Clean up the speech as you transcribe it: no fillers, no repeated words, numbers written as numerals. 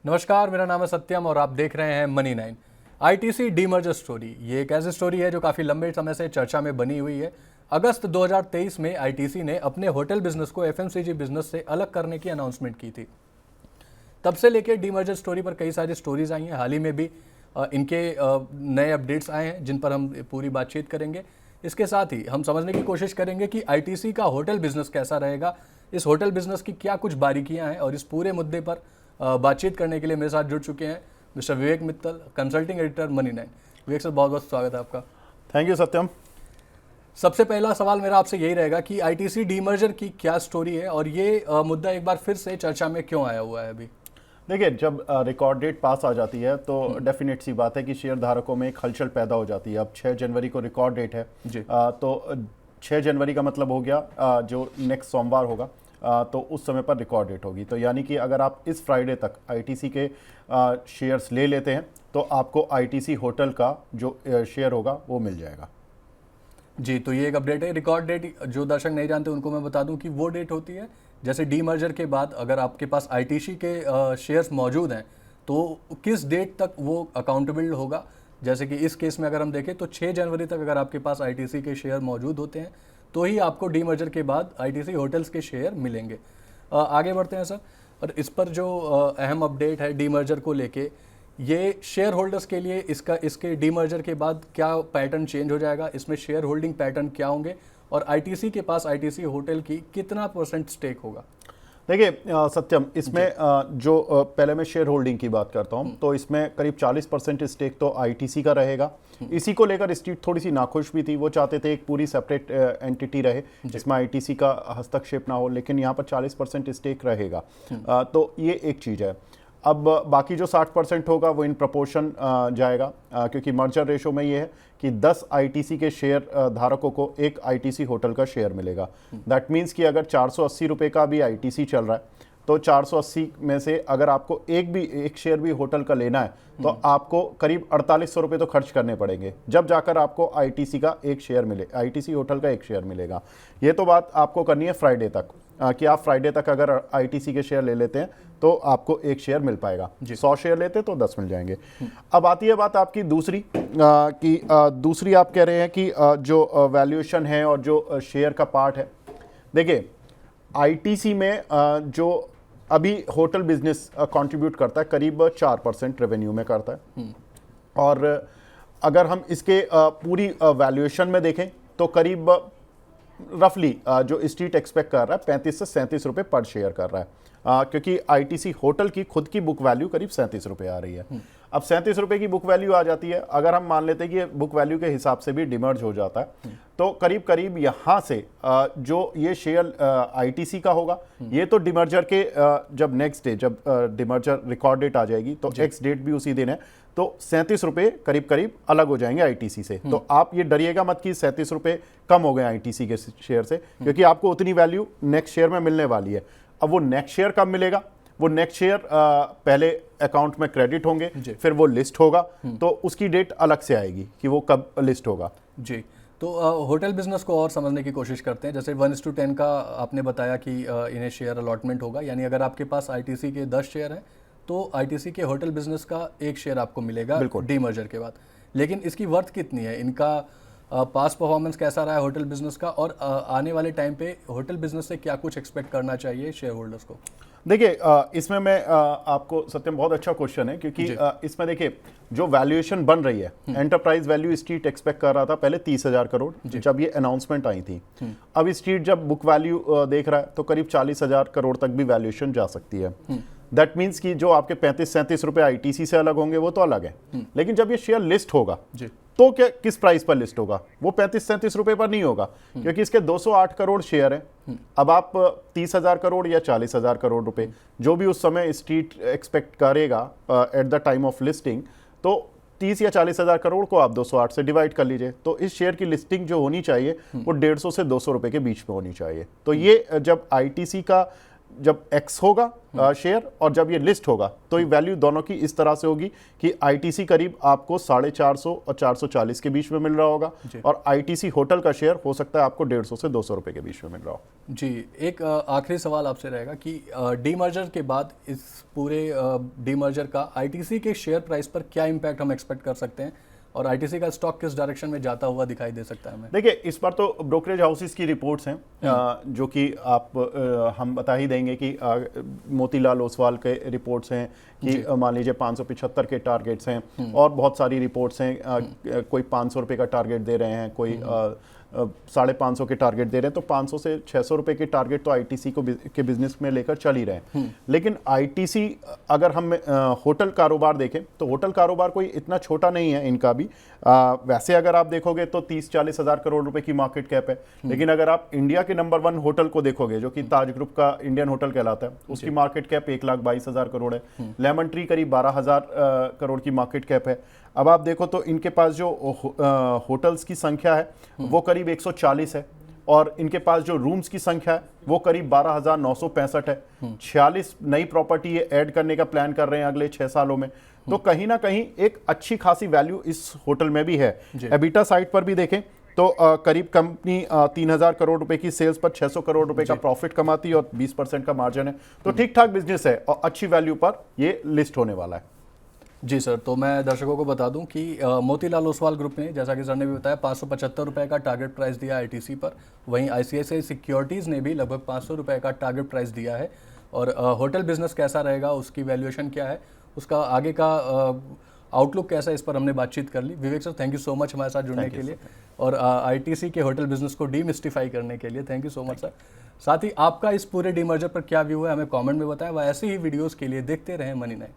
नमस्कार, मेरा नाम है सत्यम और आप देख रहे हैं मनी 9। आईटीसी डीमर्जर स्टोरी ये एक ऐसी स्टोरी है जो काफ़ी लंबे समय से चर्चा में बनी हुई है। अगस्त 2023 में आईटीसी ने अपने होटल बिजनेस को एफएमसीजी बिजनेस से अलग करने की अनाउंसमेंट की थी। तब से लेकर डीमर्जर स्टोरी पर कई सारी स्टोरीज आई हैं। हाल ही में भी इनके नए अपडेट्स आए हैं जिन पर हम पूरी बातचीत करेंगे। इसके साथ ही हम समझने की कोशिश करेंगे कि आईटीसी का होटल बिजनेस कैसा रहेगा, इस होटल बिजनेस की क्या कुछ बारीकियां हैं, और इस पूरे मुद्दे पर बातचीत करने के लिए मेरे साथ जुड़ चुके हैं मिस्टर विवेक मित्तल, कंसल्टिंग एडिटर मनी 9। विवेक सर, बहुत बहुत स्वागत है आपका। थैंक यू सत्यम। सबसे पहला सवाल मेरा आपसे यही रहेगा कि आईटीसी डीमर्जर की क्या स्टोरी है और ये मुद्दा एक बार फिर से चर्चा में क्यों आया हुआ है अभी? देखिए, जब रिकॉर्ड डेट पास आ जाती है तो डेफिनेट सी बात है कि शेयर धारकों में एक हलचल पैदा हो जाती है। अब 6 जनवरी को रिकॉर्ड डेट है जी। तो 6 जनवरी का मतलब हो गया जो नेक्स्ट सोमवार होगा, तो उस समय पर रिकॉर्ड डेट होगी। तो यानी कि अगर आप इस फ्राइडे तक आईटीसी के शेयर्स ले लेते हैं तो आपको आईटीसी होटल का जो शेयर होगा वो मिल जाएगा। जी, तो ये एक अपडेट है। रिकॉर्ड डेट जो दर्शक नहीं जानते उनको मैं बता दूं कि वो डेट होती है जैसे डीमर्जर के बाद अगर आपके पास आईटीसी के शेयर्स मौजूद हैं तो किस डेट तक वो अकाउंटेबल होगा। जैसे कि इस केस में अगर हम देखें तो 6 जनवरी तक अगर आपके पास आईटीसी के शेयर मौजूद होते हैं तो ही आपको डीमर्जर के बाद आईटीसी होटल्स के शेयर मिलेंगे। आगे बढ़ते हैं सर, और इस पर जो अहम अपडेट है डीमर्जर को लेके, ये शेयर होल्डर्स के लिए इसके डीमर्जर के बाद क्या पैटर्न चेंज हो जाएगा, इसमें शेयर होल्डिंग पैटर्न क्या होंगे, और आईटीसी के पास आईटीसी होटल की कितना % स्टेक होगा? देखिए सत्यम, इसमें जो पहले मैं शेयर होल्डिंग की बात करता हूं तो इसमें करीब 40% स्टेक तो आईटीसी का रहेगा। इसी को लेकर स्ट्रीट थोड़ी सी नाखुश भी थी, वो चाहते थे एक पूरी सेपरेट एंटिटी रहे जिसमें आईटीसी का हस्तक्षेप ना हो, लेकिन यहाँ पर 40% स्टेक रहेगा। तो ये एक चीज़ है। अब बाकी जो 60% होगा वो इन प्रपोर्शन जाएगा, क्योंकि मर्जर रेशो में ये है कि 10 आईटीसी के शेयर धारकों को एक आईटीसी होटल का शेयर मिलेगा। दैट मीन्स कि अगर 480 रुपये का भी आईटीसी चल रहा है तो 480 में से अगर आपको एक शेयर भी होटल का लेना है तो आपको करीब 4800 रुपये तो खर्च करने पड़ेंगे, जब जाकर आपको आईटीसी का एक शेयर मिले, आईटीसी होटल का एक शेयर मिलेगा। ये तो बात आपको करनी है फ्राइडे तक, कि आप फ्राइडे तक अगर आईटीसी के शेयर ले लेते हैं तो आपको एक शेयर मिल पाएगा। 100 शेयर लेते तो 10 मिल जाएंगे। अब आती है बात आपकी दूसरी, दूसरी आप कह रहे हैं कि जो वैल्यूएशन है और जो शेयर का पार्ट है। देखिए, आईटीसी में जो अभी होटल बिजनेस कंट्रीब्यूट करता है करीब 4% रेवेन्यू में करता है, और अगर हम इसके पूरी वैल्यूएशन में देखें तो करीब रफली जो स्ट्रीट एक्सपेक्ट कर रहा है 35 से 37 रुपये पर शेयर कर रहा है, क्योंकि आईटीसी होटल की खुद की बुक वैल्यू करीब 37 रुपये आ रही है। अब 37 रुपये की बुक वैल्यू आ जाती है, अगर हम मान लेते हैं कि बुक वैल्यू के हिसाब से भी डिमर्ज हो जाता है तो करीब करीब यहाँ से जो ये शेयर आईटीसी का होगा, ये तो डिमर्जर के जब नेक्स्ट डे, जब डिमर्जर रिकॉर्ड डेट आ जाएगी तो एक्स डेट भी उसी दिन है, तो 37 रुपये करीब करीब अलग हो जाएंगे आईटीसी से। तो आप ये डरिएगा मत कि 37 रुपये कम हो गए आईटीसी के शेयर से, क्योंकि आपको उतनी वैल्यू नेक्स्ट शेयर में मिलने वाली है। अब वो नेक्स्ट शेयर कब मिलेगा? वो नेक्स्ट शेयर पहले अकाउंट में क्रेडिट होंगे, फिर वो लिस्ट होगा, तो उसकी डेट अलग से आएगी कि वो कब लिस्ट होगा। जी, तो होटल बिजनेस को और समझने की कोशिश करते हैं। जैसे 1:10 का आपने बताया कि इन्हें शेयर अलॉटमेंट होगा, यानी अगर आपके पास आईटीसी के 10 शेयर हैं तो आईटीसी के होटल बिजनेस का एक शेयर आपको मिलेगा डीमर्जर के बाद। लेकिन इसकी वर्थ कितनी है, इनका पास परफॉर्मेंस कैसा रहा है होटल बिजनेस का, और आने वाले टाइम पे होटल बिजनेस से क्या कुछ एक्सपेक्ट करना चाहिए शेयर होल्डर्स को? देखिए, इसमें मैं आपको सत्यम बहुत अच्छा क्वेश्चन है, क्योंकि इसमें देखिए जो वैल्यूएशन बन रही है, एंटरप्राइज वैल्यू स्ट्रीट एक्सपेक्ट कर रहा था पहले 30,000 करोड़ जब ये अनाउंसमेंट आई थी। अब स्ट्रीट जब बुक वैल्यू देख रहा है तो करीब 40,000 करोड़ तक भी वैल्यूएशन जा सकती है। दैट मीन्स कि जो आपके 35-37 रुपये आईटीसी से अलग होंगे वो तो अलग है, लेकिन जब ये शेयर लिस्ट होगा तो क्या किस प्राइस पर लिस्ट होगा? वो 35-37 रुपये पर नहीं होगा, क्योंकि इसके 208 करोड़ शेयर हैं। अब आप 30,000 करोड़ या 40,000 करोड़ रुपए जो भी उस समय स्ट्रीट एक्सपेक्ट करेगा at the time of listing, तो 30 या 40,000 करोड़ को आप 208 से डिवाइड कर लीजिए, तो इस शेयर की लिस्टिंग जो होनी चाहिए वो 150 से 200 रुपये के बीच में होनी चाहिए। तो ये जब आईटीसी का जब एक्स होगा शेयर और जब ये लिस्ट होगा तो ये वैल्यू दोनों की इस तरह से होगी कि आईटीसी करीब आपको 450 और 440 के बीच में मिल रहा होगा और आईटीसी होटल का शेयर हो सकता है आपको 150 से 200 रुपए के बीच में मिल रहा हो। जी, एक आखिरी सवाल आपसे रहेगा कि डीमर्जर के बाद इस पूरे डीमर्जर का आईटीसी के शेयर प्राइस पर क्या इम्पैक्ट हम एक्सपेक्ट कर सकते हैं और आईटीसी का स्टॉक किस डायरेक्शन में जाता हुआ दिखाई दे सकता है हमें? देखिए, इस बार तो ब्रोकरेज हाउसेस की रिपोर्ट्स हैं जो कि हम बता ही देंगे कि मोतीलाल ओसवाल के रिपोर्ट्स हैं कि मान लीजिए 575 के टारगेट्स हैं और बहुत सारी रिपोर्ट्स हैं, कोई 500 रुपये का टारगेट दे रहे हैं, कोई 550 के टारगेट दे रहे हैं, तो 500 से 600 रुपए के टारगेट तो आईटीसी को के बिजनेस में लेकर चल ही रहे हैं। लेकिन आईटीसी अगर हम होटल कारोबार देखें तो होटल कारोबार कोई इतना छोटा नहीं है इनका भी। वैसे अगर आप देखोगे तो 30-40 हज़ार करोड़ रुपए की मार्केट कैप है, लेकिन अगर आप इंडिया के नंबर 1 होटल को देखोगे जो कि ताज ग्रुप का इंडियन होटल कहलाता है, उसकी मार्केट कैप 1,22,000 करोड़ है। लेमन ट्री करीब 12,000 करोड़ की मार्केट कैप है। अब आप देखो तो इनके पास जो होटल्स की संख्या है वो करीब 140 है और इनके पास जो रूम्स की संख्या है वो करीब 12,965 है। 46 नई प्रॉपर्टी ये ऐड करने का प्लान कर रहे हैं अगले 6 सालों में। तो कहीं ना कहीं एक अच्छी खासी वैल्यू इस होटल में भी है। एबिटा साइड पर भी देखें तो करीब कंपनी 3,000 करोड़ रुपए की सेल्स पर 600 करोड़ रुपए का प्रॉफिट कमाती है और 20% का मार्जिन है। तो ठीक ठाक बिजनेस है और अच्छी वैल्यू पर ये लिस्ट होने वाला है। जी सर, तो मैं दर्शकों को बता दूं कि मोतीलाल ओसवाल ग्रुप ने, जैसा कि सर ने भी बताया, 575 रुपये का टारगेट प्राइस दिया आईटीसी पर। वहीं आईसीआईसीआई सिक्योरिटीज़ ने भी लगभग 500 रुपये का टारगेट प्राइस दिया है। और होटल बिजनेस कैसा रहेगा, उसकी वैल्यूएशन क्या है, उसका आगे का आउटलुक कैसा है, इस पर हमने बातचीत कर ली। Vivek sir, thank you so much हमारे साथ जुड़ने के लिए और आईटीसी के होटल बिजनेस को डीमिस्टिफाई करने के लिए thank you so much sir. साथ ही आपका इस पूरे डीमर्जर पर क्या व्यू है हमें कमेंट में बताएं। वह ऐसे ही वीडियोस के लिए देखते रहें मनी9।